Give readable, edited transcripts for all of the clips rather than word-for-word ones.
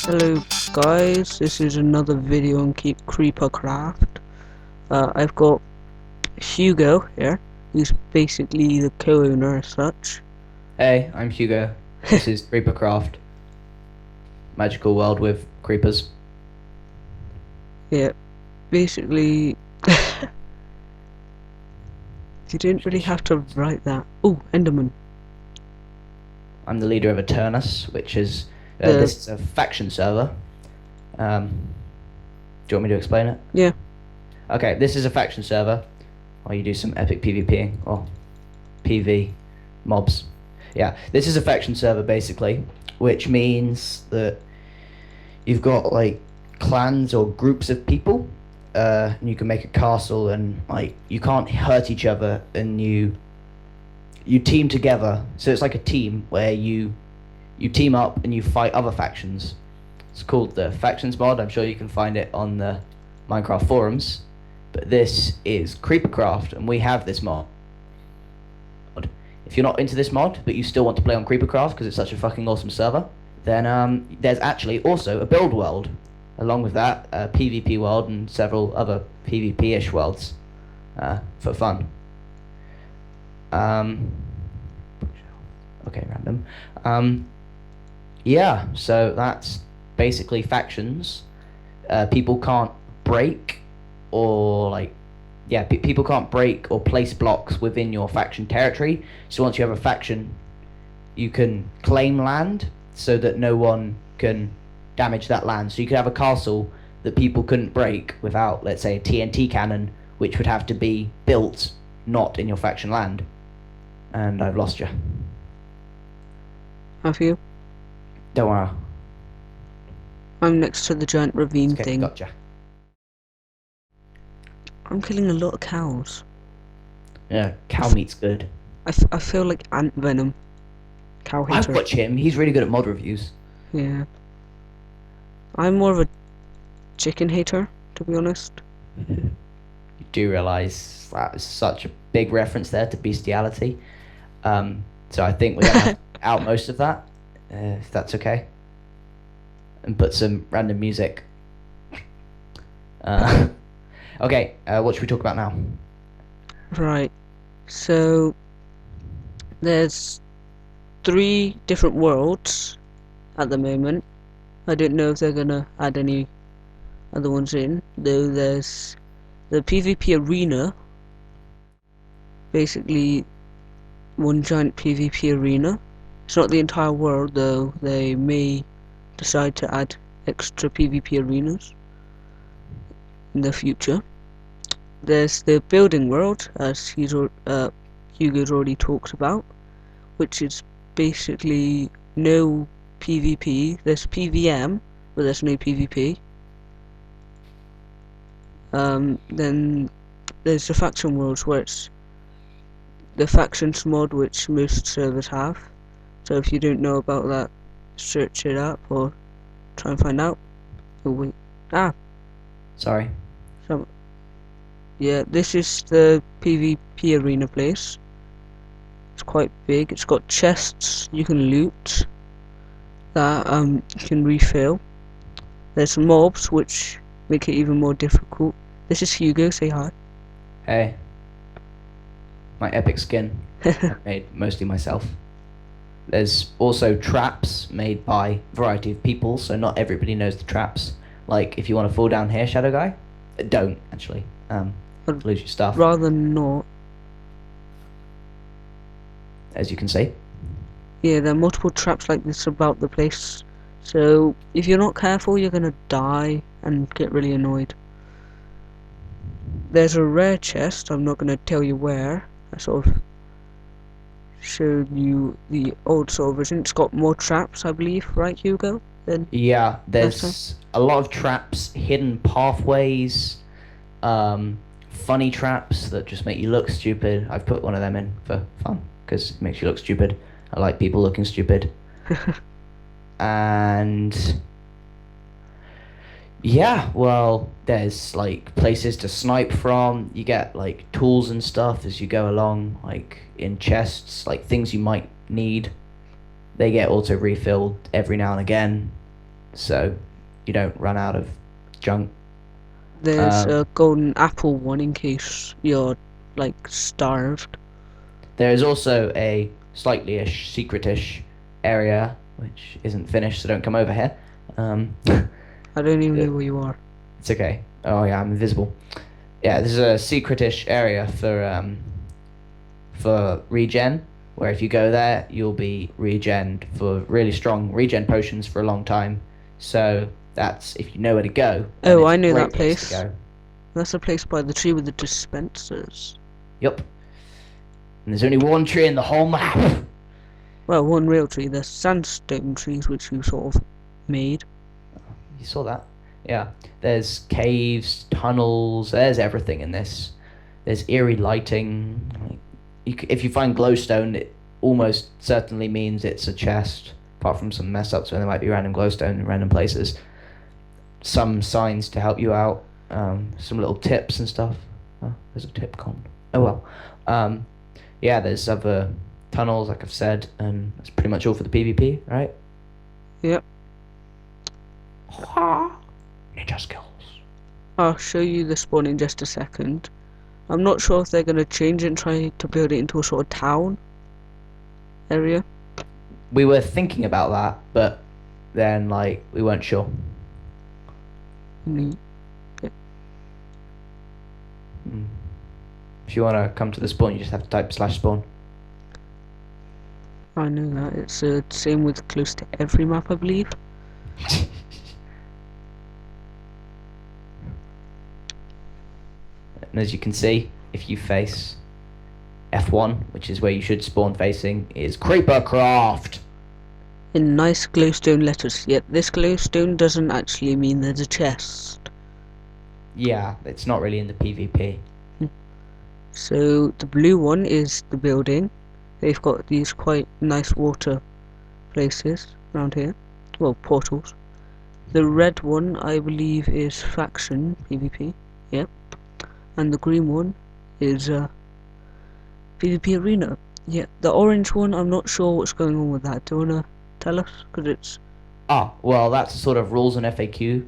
Hello guys, this is another video on Creepercraft. I've got Hugo here, who's basically the co-owner as such. Hey, I'm Hugo. This is Creepercraft. Magical world with creepers. Yeah, basically, you didn't really have to write that. Oh, Enderman. I'm the leader of Eternus, which is The- this is a faction server. Do you want me to explain it? Yeah. Okay, this is a faction server where you do some epic PvPing or PV mobs. Yeah, this is a faction server basically, which means that you've got like clans or groups of people, and you can make a castle, and like you can't hurt each other, and you team together. So it's like a team where you team up and you fight other factions. It's called the Factions mod. I'm sure you can find it on the Minecraft forums. But this is Creepercraft, and we have this mod. If you're not into this mod, but you still want to play on Creepercraft because it's such a fucking awesome server, then there's actually also a build world. Along with that, a PvP world and several other PvP-ish worlds for fun. Okay, random. Yeah, so that's basically factions. People can't break or people can't break or place blocks within your faction territory. So once you have a faction, you can claim land so that no one can damage that land. So you could have a castle that people couldn't break without, let's say, a TNT cannon, which would have to be built not in your faction land. And I've lost you. Have you? Don't worry. I'm next to the giant ravine Okay, thing. gotcha. I'm killing a lot of cows. Yeah, cow meat's good. I feel like ant venom. Cow I've hater. watched him. He's really good at mod reviews. Yeah. I'm more of a chicken hater, to be honest. You do realise that is such a big reference there to bestiality. So I think we're going to have to out most of that, if that's okay. And put some random music. Okay, what should we talk about now? Right. So there's 3 different worlds at the moment. I don't know if they're gonna add any other ones in, though. There's the PvP arena, basically one giant PvP arena. It's not the entire world, though. They may decide to add extra PvP arenas in the future. There's the building world, as Hugo's already talked about, which is basically no PvP. There's PVM, but there's no PvP. Then there's the faction worlds, where it's the factions mod, which most servers have. So if you don't know about that, search it up or try and find out. Oh wait, Sorry. yeah, this is the PvP arena place. It's quite big. It's got chests you can loot that you can refill. There's mobs which make it even more difficult. This is Hugo, say hi. Hey. My epic skin. I made mostly myself. There's also traps made by a variety of people, so not everybody knows the traps. Like, if you want to fall down here, Shadow Guy, don't, actually. Lose your stuff, Rather not. as you can see. Yeah, there are multiple traps like this about the place. So if you're not careful, you're gonna die and get really annoyed. There's a rare chest. I'm not gonna tell you where. I sort of showed you the old sort of version. It's got more traps, I believe, right, Hugo? Then Yeah, Last there's a lot of traps, hidden pathways, funny traps that just make you look stupid. I've put one of them in for fun, because it makes you look stupid. I like people looking stupid. And Yeah, well, there's like places to snipe from. You get like tools and stuff as you go along, like in chests, like things you might need. They get auto refilled every now and again, so you don't run out of junk. There's Um, a golden apple one in case you're like starved. there is also a slightly-ish, secret-ish area which isn't finished, so don't come over here. I don't even know It's where you are. okay. Oh yeah, I'm invisible. Yeah, this is a secret-ish area for regen, where if you go there, you'll be regened for really strong regen potions for a long time. So that's if you know where to go, then Oh, it's I a know that great place to place. go. That's the place by the tree with the dispensers. Yup. And there's only one tree in the whole map. Well, one real tree. There's sandstone trees which you sort of made. You saw that? Yeah. There's caves, tunnels. There's everything in this. There's eerie lighting. Like, if you find glowstone, it almost certainly means it's a chest. Apart from some mess ups where there might be random glowstone in random places. Some signs to help you out. Some little tips and stuff. Oh, there's a tip con. Oh well. Um, yeah, there's other tunnels, like I've said, and that's pretty much all for the PvP, right? Yep. Ninja skills. I'll show you the spawn in just a second. I'm not sure if they're going to change it and try to build it into a sort of town area. We were thinking about that, but then like we weren't sure. Mm, Hmm. If you want to come to the spawn, you just have to type slash spawn. I know that. It's the same with close to every map, I believe. And as you can see, if you face F1, which is where you should spawn facing, is Creepercraft. In nice glowstone letters. Yet this glowstone doesn't actually mean there's a chest. Yeah, it's not really in the PvP. So the blue one is the building. They've got these quite nice water places around here. Well, portals. The red one, I believe, is faction PvP. Yep. And the green one is PvP arena. Yeah. The orange one, I'm not sure what's going on with that. Do you wanna tell us? Because it's Ah, well, that's sort of rules and FAQ.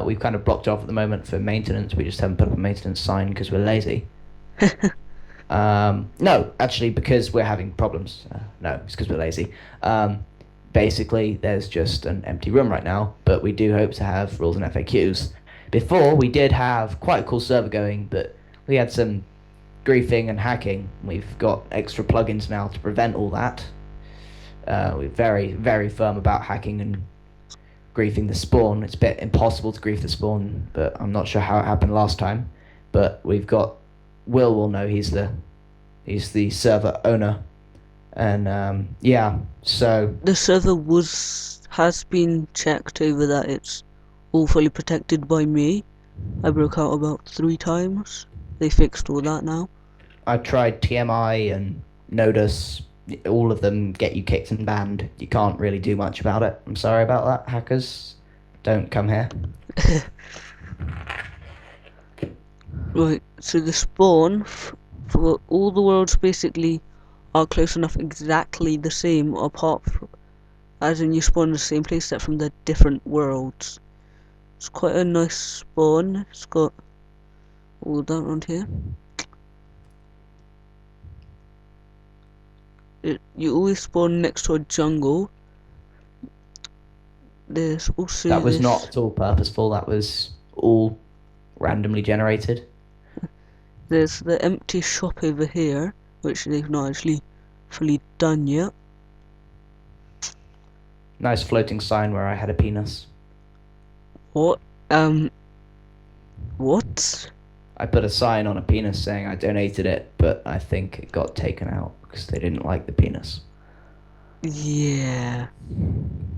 We've kind of blocked off at the moment for maintenance. We just haven't put up a maintenance sign because we're lazy. No, actually, because we're having problems. No, it's because we're lazy. Basically, there's just an empty room right now, but we do hope to have rules and FAQs. Before, we did have quite a cool server going, but we had some griefing and hacking. We've got extra plugins now to prevent all that. We're very, very firm about hacking and griefing the spawn. It's a bit impossible to grief the spawn, but I'm not sure how it happened last time. But we've got will know he's the server owner, and yeah. So the server has been checked over that it's all fully protected by me. I broke out about 3 times. They fixed all that now. I tried TMI and Nodus. All of them get you kicked and banned. You can't really do much about it. I'm sorry about that, hackers. Don't come here. Right, so the spawn for all the worlds basically are close enough exactly the same apart from, as in you spawn in the same place except from the different worlds. It's quite a nice spawn. It's got all that around here. You always spawn next to a jungle. There's also That was this. not at all purposeful. That was all randomly generated. There's the empty shop over here, which they've not actually fully done yet. Nice floating sign where I had a penis. What? Um. What? I put a sign on a penis saying I donated it, but I think it got taken out because they didn't like the penis. Yeah.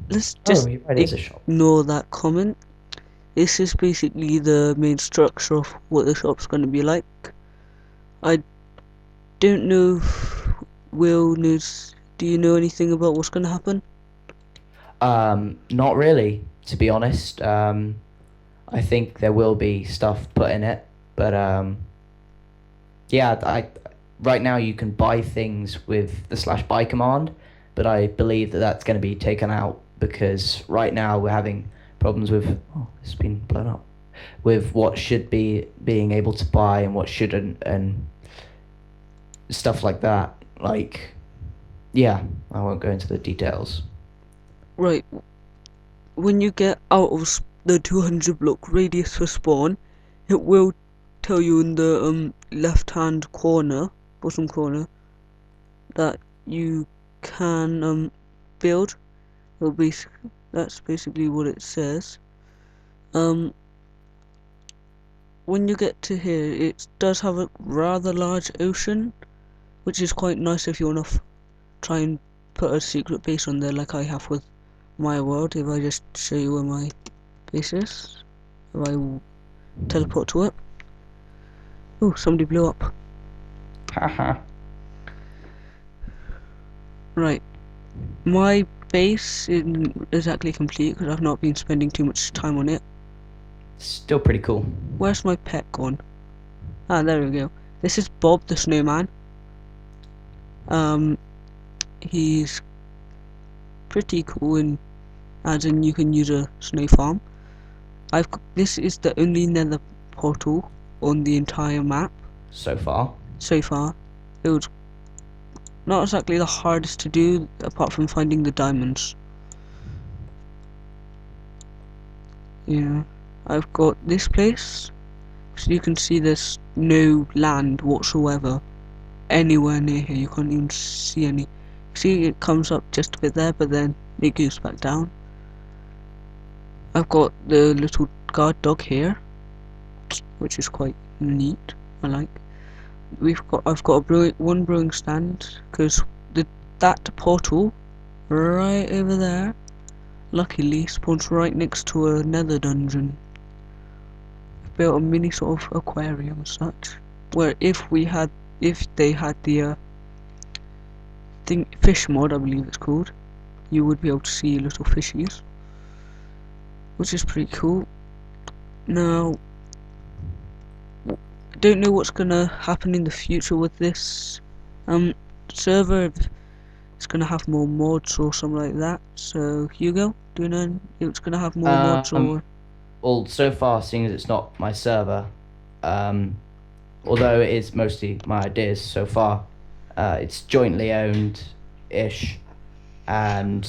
Let's Oh, just you're right, it is a shop. ignore that comment. This is basically the main structure of what the shop's going to be like. I don't know if Will knows. Do you know anything about what's going to happen? Not really, to be honest. I think there will be stuff put in it, but yeah, I right now you can buy things with the /buy command, but I believe that that's going to be taken out because right now we're having problems with it's been blown up with what should be being able to buy and what shouldn't and stuff like that. Like, yeah, I won't go into the details. Right, when you get out of the 200 block radius for spawn, it will tell you in the left hand corner, bottom corner, that you can build. It'll be, that's basically what it says. Um, when you get to here, it does have a rather large ocean, which is quite nice if you want to try and put a secret base on there like I have with my world. If I just show you where my base is, if I teleport to it. Oh, somebody blew up. Haha. Right, my base isn't exactly complete because I've not been spending too much time on it. Still pretty cool. Where's my pet gone? Ah, there we go. This is Bob the Snowman. He's pretty cool, and as in you can use a snow farm. This is the only nether portal on the entire map So far. so far. It was not exactly the hardest to do, apart from finding the diamonds. Yeah, I've got this place, so you can see there's no land whatsoever anywhere near here. You can't even see any. See, it comes up just a bit there, but then it goes back down. I've got the little guard dog here, which is quite neat. I like. I've got one brewing stand because that portal right over there, luckily spawns right next to a nether dungeon. I've built a mini sort of aquarium as such, where if they had the fish mod, I believe it's called, you would be able to see little fishies, which is pretty cool. Now, I don't know what's gonna happen in the future with this server. If it's gonna have more mods or something like that. So Hugo, do you know if it's gonna have more mods or? Well, so far, seeing as it's not my server, although it is mostly my ideas so far, it's jointly owned ish, and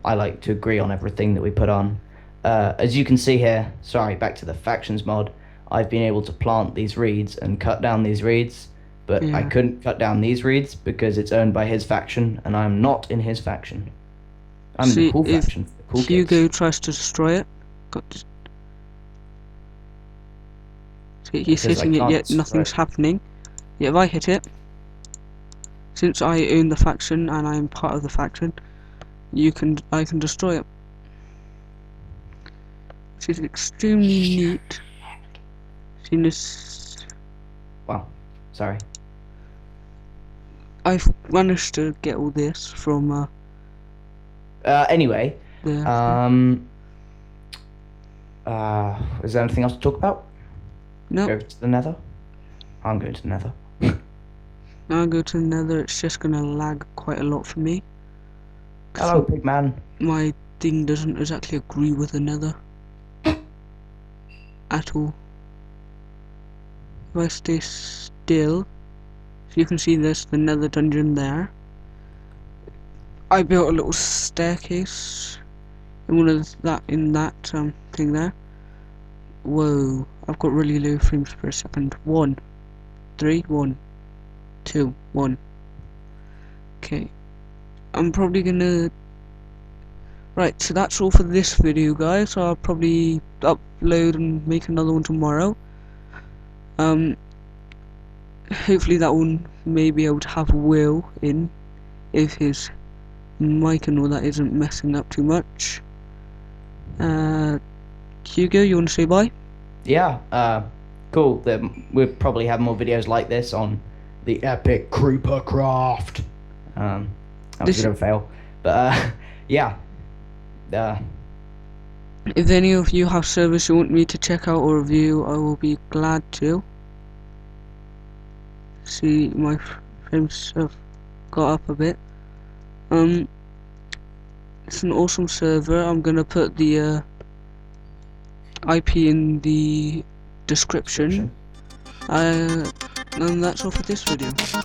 I like to agree on everything that we put on. As you can see here, sorry, back to the factions mod, I've been able to plant these reeds and cut down these reeds, but I couldn't cut down these reeds because it's owned by his faction, and I'm not in his faction. I'm in the cool faction. Cool Hugo kids. tries to destroy it, he's hitting it, yet nothing's happening. Yeah, if I hit it, since I own the faction and I'm part of the faction, I can destroy it. Which is extremely neat. Seen this. Wow, sorry. I've managed to get all this from Anyway, the is there anything else to talk about? no. Go to the nether? I'm going to the nether. Now I go to the nether, it's just gonna lag quite a lot for me. Hello, big man. My thing doesn't exactly agree with the nether at all. If I stay still, so you can see there's the nether dungeon there. I built a little staircase in that thing there. Whoa, I've got really low frames per second. 1, 3, 1, 2, 1. Okay, I'm probably gonna. Right, so that's all for this video, guys. So I'll probably upload and make another one tomorrow. Hopefully that one may be able to have Will in, if his mic and all that isn't messing up too much. Hugo, you want to say bye? Yeah, cool. We'll probably have more videos like this on the epic creeper craft. That was a bit of a fail, but yeah. If any of you have servers you want me to check out or review, I will be glad to. See, my frames have got up a bit. It's an awesome server. I'm gonna put the IP in the description. And that's all for this video. Bye.